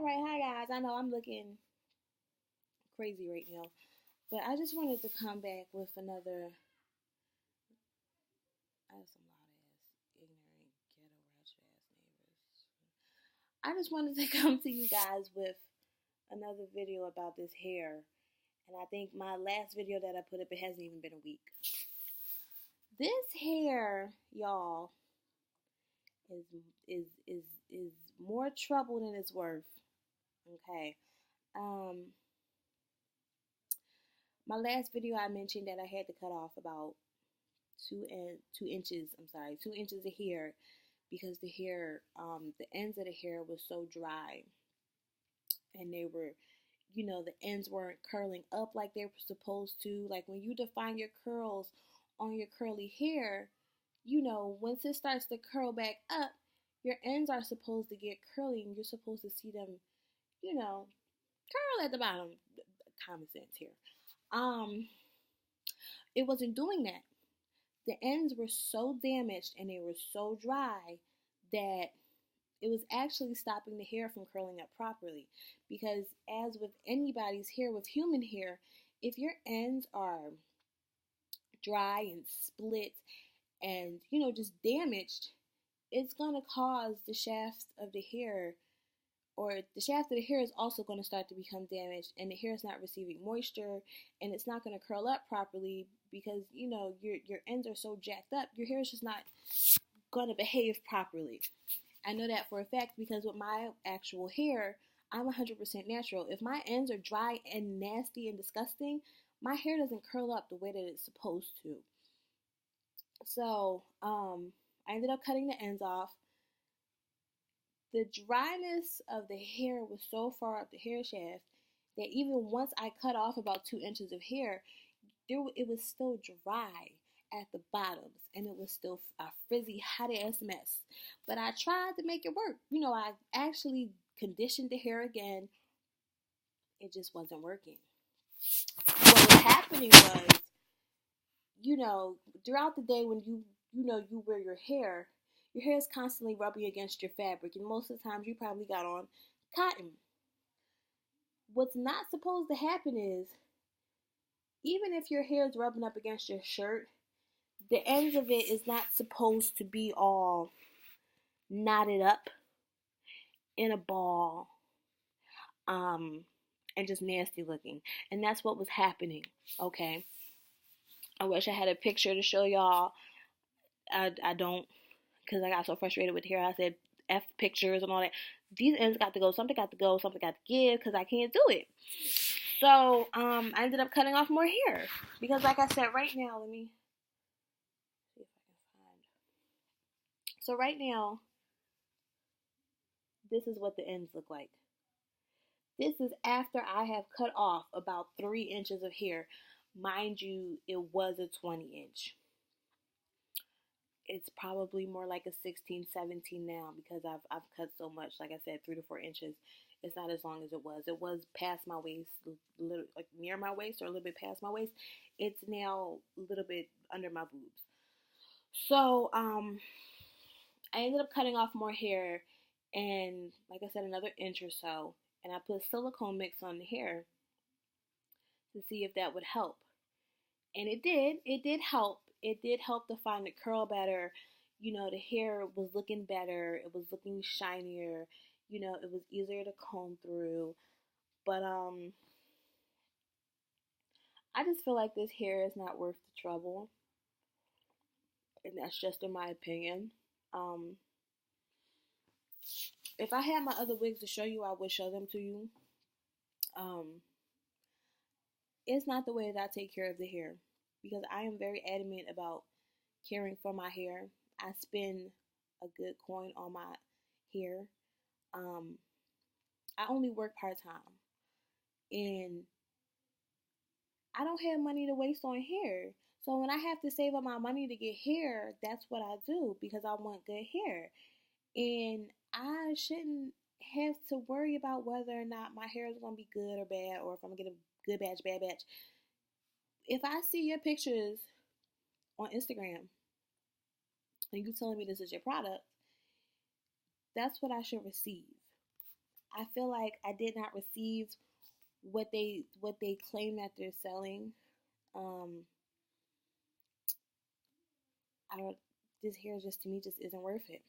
Alright, hi guys. I know I'm looking crazy right now, but I just wanted to come back with another. I have some loud ass, ignorant, ghetto, ratchet ass neighbors. I just wanted to come to you guys with another video about this hair. And I think my last video that I put up, it hasn't even been a week. This hair, y'all, is is is is more trouble than it's worth. Okay. Um, my last video I mentioned that I had to cut off about 2 inches. I'm sorry, 2 inches of hair because the hair, the ends of the hair was so dry, and they were, the ends weren't curling up like they were supposed to. Like when you define your curls on your curly hair, once it starts to curl back up, your ends are supposed to get curly, and you're supposed to see them, curl at the bottom. Common sense here. Um, it wasn't doing that. The ends were so damaged and they were so dry that it was actually stopping the hair from curling up properly. Because as with anybody's hair, with human hair, if your ends are dry and split and, just damaged, it's going to cause the shafts of the hair, or the shaft of the hair is also going to start to become damaged, and the hair is not receiving moisture, and it's not going to curl up properly because your ends are so jacked up. Your hair is just not going to behave properly. I know that for a fact because with my actual hair, I'm 100% natural. If my ends are dry and nasty and disgusting, my hair doesn't curl up the way that it's supposed to. So I ended up cutting the ends off. The dryness of the hair was so far up the hair shaft that even once I cut off about 2 inches of hair, it was still dry at the bottoms, and it was still a frizzy, hot ass mess. But I tried to make it work. I actually conditioned the hair again. It just wasn't working. What was happening was, throughout the day when you wear your hair is constantly rubbing against your fabric, and most of the times you probably got on cotton. What's not supposed to happen is, even if your hair is rubbing up against your shirt, the ends of it is not supposed to be all knotted up in a ball, and just nasty looking. And that's what was happening, okay? I wish I had a picture to show y'all. I don't, because I got so frustrated with hair. I said F pictures and all that. These ends got to go. Something got to go. Something got to give, because I can't do it. So I ended up cutting off more hair because, like I said, right now, let me see if I can find. So right now, this is what the ends look like. This is after I have cut off about 3 inches of hair. Mind you, it was a 20-inch. It's probably more like a 16, 17 now because I've cut so much. Like I said, 3 to 4 inches. It's not as long as it was. It was past my waist, little, like near my waist or a little bit past my waist. It's now a little bit under my boobs. So I ended up cutting off more hair, and like I said, another inch or so. And I put silicone mix on the hair to see if that would help. And it did. It did help. It did help to find the curl better. The hair was looking better. It was looking shinier. It was easier to comb through. But I just feel like this hair is not worth the trouble. And that's just in my opinion. If I had my other wigs to show you, I would show them to you. It's not the way that I take care of the hair, because I am very adamant about caring for my hair. I spend a good coin on my hair. I only work part-time, and I don't have money to waste on hair. So when I have to save up my money to get hair, that's what I do, because I want good hair. And I shouldn't have to worry about whether or not my hair is going to be good or bad, or if I'm going to get a good batch, bad batch. If I see your pictures on Instagram and you telling me this is your product, that's what I should receive. I feel like I did not receive what they claim that they're selling. Um, I don't. This hair just to me just isn't worth it.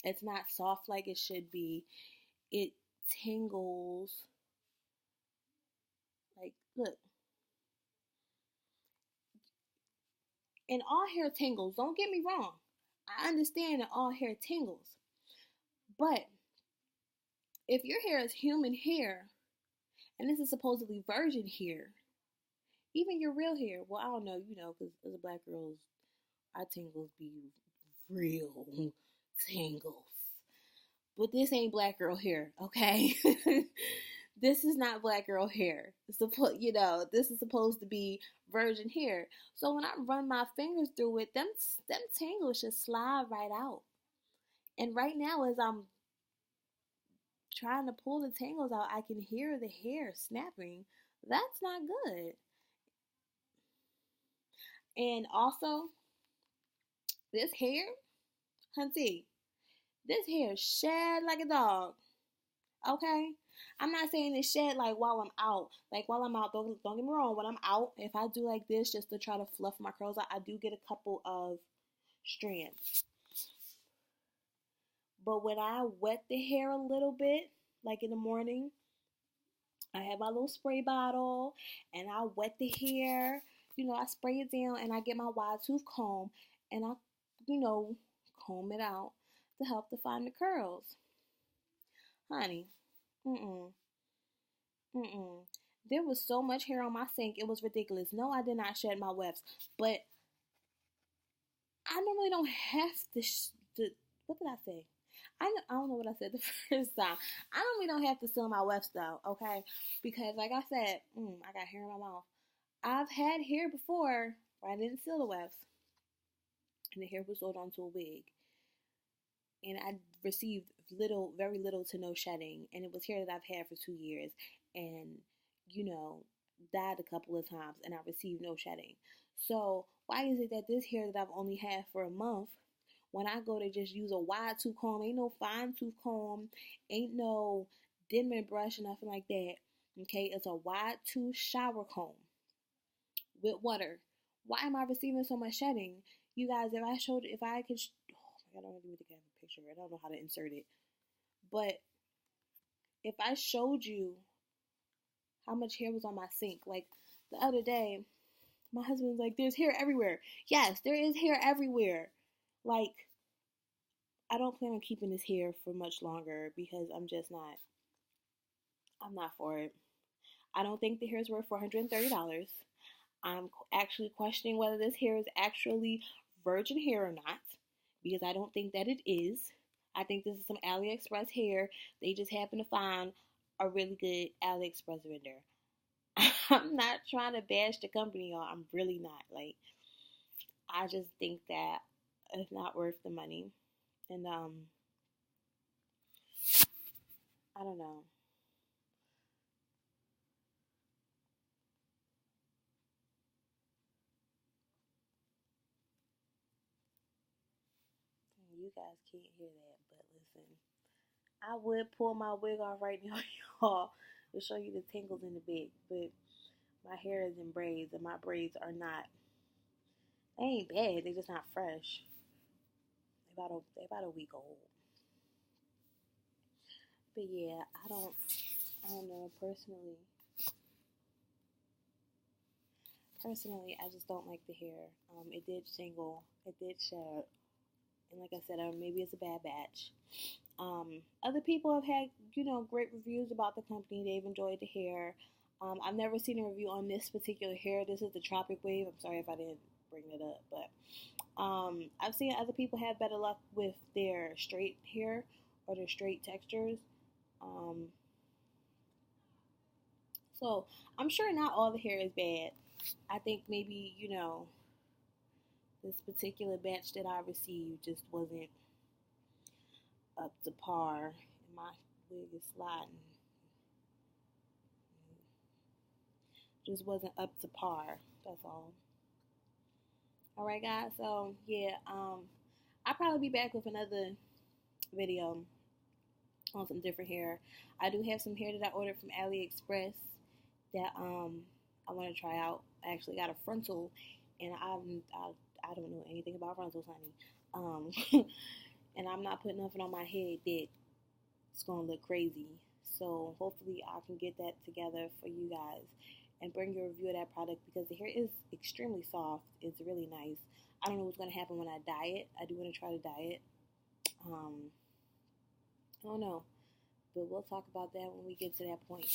It's not soft like it should be. It tingles. Like, look, and all hair tingles. Don't get me wrong. I understand that all hair tingles, but if your hair is human hair and this is supposedly virgin hair, even your real hair. Well, I don't know, because as a black girl, our tingles be real tingles. But this ain't black girl hair, okay? This is not black girl hair. This is supposed to be virgin hair. So when I run my fingers through it, them tangles just slide right out. And right now, as I'm trying to pull the tangles out, I can hear the hair snapping. That's not good. And also, this hair, hunty, this hair shed like a dog. Okay? I'm not saying it's shed like while I'm out. Like while I'm out, don't get me wrong. When I'm out, if I do like this just to try to fluff my curls out, I do get a couple of strands. But when I wet the hair a little bit, like in the morning, I have my little spray bottle and I wet the hair. I spray it down and I get my wide tooth comb and I, comb it out to help define the curls. Honey, mm-mm, mm-mm. There was so much hair on my sink, it was ridiculous. No, I did not shed my wefts, but I normally don't have what did I say? I don't know what I said the first time. I normally don't have to seal my wefts though, okay? Because like I said, I got hair in my mouth. I've had hair before where I didn't seal the wefts, and the hair was sewed onto a wig, and I received very little to no shedding, and it was hair that I've had for 2 years, and died a couple of times, and I received no shedding. So why is it that this hair that I've only had for a month, when I go to just use a wide tooth comb, ain't no fine tooth comb, ain't no Denman brush, nothing like that. Okay, it's a wide tooth shower comb with water. Why am I receiving so much shedding? You guys, if I could, oh my God, I don't even think I have a picture. I don't know how to insert it. But if I showed you how much hair was on my sink, like the other day, my husband was like, "There's hair everywhere." Yes, there is hair everywhere. Like, I don't plan on keeping this hair for much longer because I'm not for it. I don't think the hair is worth $430. I'm actually questioning whether this hair is actually virgin hair or not because I don't think that it is. I think this is some AliExpress hair. They just happen to find a really good AliExpress vendor. I'm not trying to bash the company, y'all. I'm really not. Like, I just think that it's not worth the money. And I don't know. You guys can't hear that, but listen. I would pull my wig off right now, y'all, to show you the tangles in the back, but my hair is in braids, and my braids are not. They ain't bad. They just not fresh. They about a week old. But yeah, I don't know. Personally, I just don't like the hair. It did tingle. It did shed. And like I said, maybe it's a bad batch. Other people have had, great reviews about the company. They've enjoyed the hair. I've never seen a review on this particular hair. This is the Tropic Wave. I'm sorry if I didn't bring it up, but I've seen other people have better luck with their straight hair or their straight textures. So I'm sure not all the hair is bad. I think maybe, this particular batch that I received just wasn't up to par. And my wig is sliding. Just wasn't up to par. That's all. Alright guys, so yeah, I'll probably be back with another video on some different hair. I do have some hair that I ordered from AliExpress that I want to try out. I actually got a frontal, and I don't know anything about frontals, honey. And I'm not putting nothing on my head that it's gonna look crazy. So hopefully I can get that together for you guys and bring you a review of that product, because the hair is extremely soft. It's really nice. I don't know what's gonna happen when I dye it. I do want to try to dye it. I don't know, but we'll talk about that when we get to that point.